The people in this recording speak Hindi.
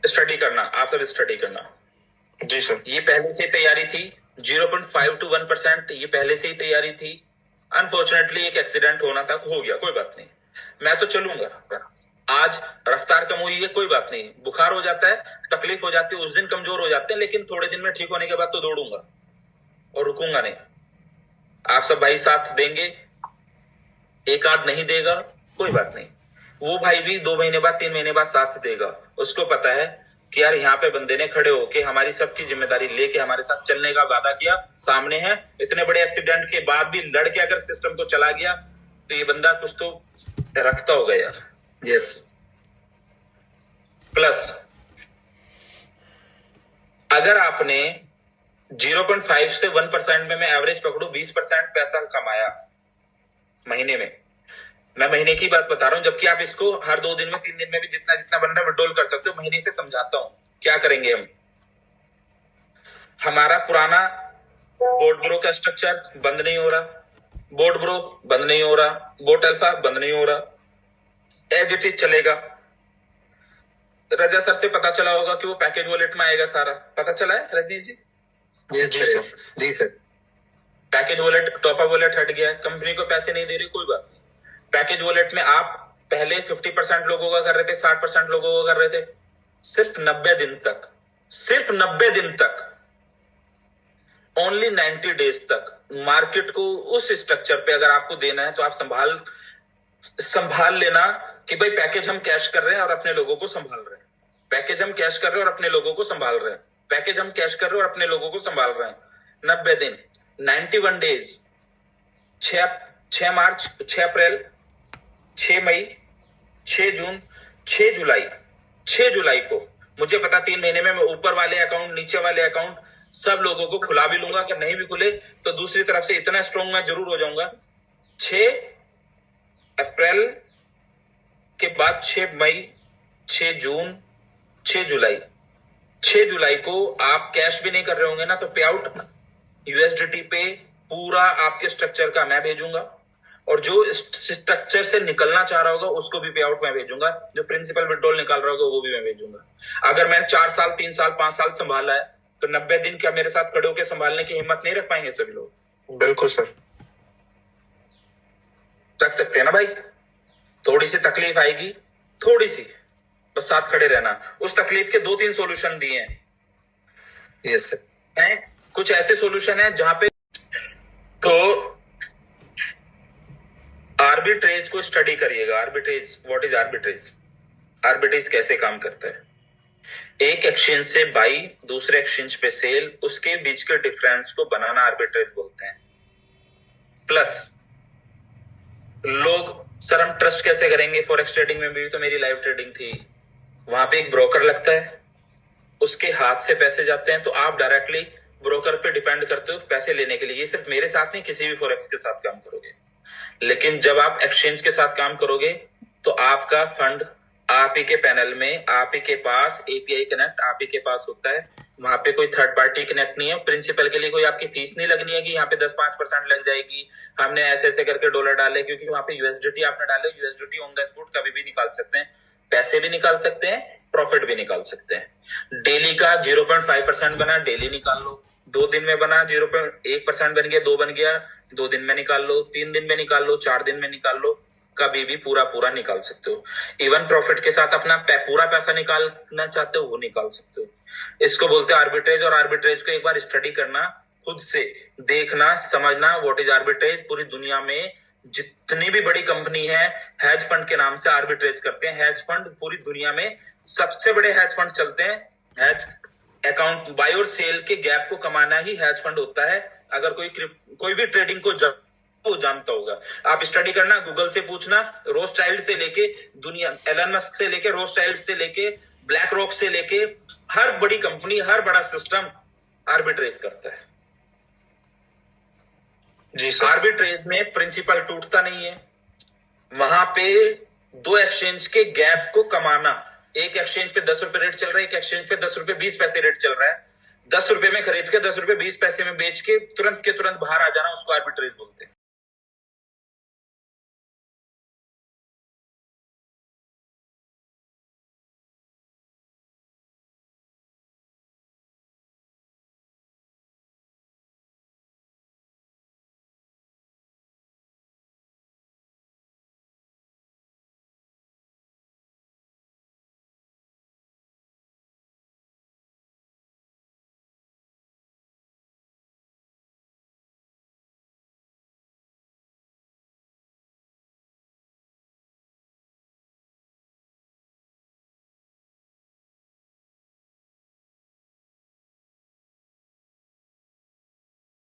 स्टडी करना, आप सब स्टडी करना। जी सर। ये पहले से तैयारी थी, 0.5 to 1% ये पहले से ही तैयारी थी। अनफॉर्चुनेटली एक एक्सीडेंट होना था, हो गया, कोई बात नहीं, मैं तो चलूंगा। आज रफ्तार कम हुई है, कोई बात नहीं, बुखार हो जाता है, तकलीफ हो जाती है, उस दिन कमजोर हो जाते हैं, लेकिन थोड़े दिन में ठीक होने के बाद तो दौड़ूंगा और रुकूंगा नहीं। आप सब भाई साथ देंगे, एक आध नहीं देगा कोई बात नहीं, वो भाई भी 2 महीने बाद 3 महीने बाद साथ देगा। उसको पता है कि यार यहाँ पे बंदे ने खड़े होके हमारी सबकी जिम्मेदारी लेके हमारे साथ चलने का वादा किया, सामने है, इतने बड़े एक्सीडेंट के बाद भी लड़के अगर सिस्टम को चला गया तो ये बंदा कुछ तो रखता होगा यार। यस। प्लस अगर आपने 0.5 से 1% में मैं एवरेज पकड़ू 20% पैसा कमाया महीने में, मैं महीने की बात बता रहा हूं, जबकि आप इसको हर 2 दिन में 3 दिन में भी जितना जितना बन रहा है विड्रॉल कर सकते हो। महीने से समझाता हूं क्या करेंगे हम। हमारा पुराना बोर्ड ब्रो का स्ट्रक्चर बंद नहीं हो रहा, बोर्ड ब्रो बंद नहीं हो रहा, बोट अल्फा बंद नहीं हो रहा, एज इट इज चलेगा। रजा सर से पता चला होगा कि वो पैकेज वॉलेट में आएगा, सारा पता चला है रजनीश जी? जी सर। जी sir. Package wallet, top up wallet हट गया है, कंपनी को पैसे नहीं दे रही, कोई बात नहीं। पैकेज वॉलेट में आप पहले 50% लोगों का कर रहे थे, 60% लोगों का कर रहे थे, सिर्फ 90 दिन तक, सिर्फ 90 दिन तक, ओनली 90 डेज तक मार्केट को उस स्ट्रक्चर पे अगर आपको देना है तो आप संभाल लेना कि भाई पैकेज हम कैश कर रहे हैं और अपने लोगों को संभाल रहे हैं, पैकेज हम कैश कर रहे हैं और अपने लोगों को संभाल रहे हैं, पैकेज हम कैश कर रहे हैं और अपने लोगों को संभाल रहे हैं। 90 दिन, 91 डेज, 6 मार्च, 6 अप्रैल, 6 मई, 6 जून, 6 जुलाई, 6 जुलाई को मुझे पता 3 महीने में मैं ऊपर वाले अकाउंट, नीचे वाले अकाउंट सब लोगों को खुला भी लूंगा, अगर नहीं भी खुले तो दूसरी तरफ से इतना स्ट्रॉन्ग मैं जरूर हो जाऊंगा। 6 अप्रैल के बाद 6 मई, 6 जून, 6 जुलाई, 6 जुलाई को आप कैश भी नहीं कर रहे होंगे ना, तो पे आउट यूएसडीटी पे पूरा आपके स्ट्रक्चर का मैं भेजूंगा, और जो स्ट्रक्चर से निकलना चाह रहा होगा उसको भी पे आउट मैं भेजूंगा, जो प्रिंसिपल विड्रॉल निकाल रहा होगा वो भी मैं भेजूंगा। अगर मैंने 4 साल, 3 साल, 5 साल संभाला है तो 90 दिन क्या मेरे साथ खड़े होकर संभालने की हिम्मत नहीं रख पाएंगे सभी लोग? बिल्कुल सर, रख सकते हैं ना भाई? थोड़ी सी तकलीफ आएगी, थोड़ी सी, बस साथ खड़े रहना। उस तकलीफ के 2-3 सॉल्यूशन दिए हैं। Yes sir. कुछ ऐसे सॉल्यूशन है जहां पे तो आर्बिट्रेज को स्टडी करिएगा। Arbitrage, what is arbitrage? Arbitrage कैसे काम करता है? एक एक्सचेंज से बाई, दूसरे एक्सचेंज पे सेल, उसके बीच के डिफरेंस को बनाना आर्बिट्रेज बोलते हैं। प्लस लोग, सर हम ट्रस्ट कैसे करेंगे? फॉरेक्स ट्रेडिंग में भी तो मेरी लाइव ट्रेडिंग थी, वहां पे एक ब्रोकर लगता है, उसके हाथ से पैसे जाते हैं, तो आप डायरेक्टली ब्रोकर पे डिपेंड करते हो पैसे लेने के लिए। ये सिर्फ मेरे साथ नहीं, किसी भी फॉरेक्स के साथ काम करोगे। लेकिन जब आप एक्सचेंज के साथ काम करोगे तो आपका फंड आप ही के पैनल में, आप ही के पास एपीआई कनेक्ट आप ही के पास होता है, वहां पे कोई थर्ड पार्टी कनेक्ट नहीं है। प्रिंसिपल के लिए कोई आपकी फीस नहीं लगनी है कि यहाँ पे 10-5% लग जाएगी, हमने ऐसे ऐसे करके डॉलर डाले, क्योंकि वहां पे यूएसडीटी आपने डाले, यूएसडीटी ऑन द स्पॉट कभी भी निकाल सकते हैं, पैसे भी निकाल सकते हैं, प्रॉफिट भी निकाल सकते हैं। डेली का 0.5% बना, डेली निकाल लो। 2 दिन में बना 0.1% बन गया, 2 बन गया, 2 दिन में निकाल लो, 3 दिन में निकाल लो, 4 दिन में निकाल लो, कभी भी पूरा निकाल सकते हो। इवन प्रॉफिट के साथ अपना पूरा पैसा निकालना चाहते हो वो निकाल सकते हो। इसको बोलते हैं आर्बिट्रेज। और आर्बिट्रेज को एक बार स्टडी करना, खुद से देखना, समझना व्हाट इज आर्बिट्रेज। पूरी दुनिया में जितनी भी बड़ी कंपनी है हेज फंड के नाम से आर्बिट्रेज करते हैं। हेज फंड पूरी दुनिया में सबसे बड़े हेज फंड चलते हैं। हेज अकाउंट, बाय और सेल के गैप को कमाना ही हेज फंड होता है। अगर कोई भी ट्रेडिंग को जानता होगा, आप स्टडी करना, गूगल से पूछना, रोथस्चाइल्ड से लेके दुनिया, एलन मस्क से लेके, रोथस्चाइल्ड से लेके, ब्लैक रॉक से लेके, हर बड़ी कंपनी, हर बड़ा सिस्टम आर्बिट्रेज करता है। जी सर। आर्बिट्रेज में प्रिंसिपल टूटता नहीं है, वहां पे 2 एक्सचेंज के गैप को कमाना। एक एक्सचेंज पे 10 रुपए रेट चल रहा है, एक एक्सचेंज पे 10 रुपए 20 पैसे रेट चल रहा है। 10 रुपए में खरीद के 10 रुपए 20 पैसे में बेच के तुरंत के तुरंत बाहर आ जाना, उसको आर्बिट्रेज बोलते हैं।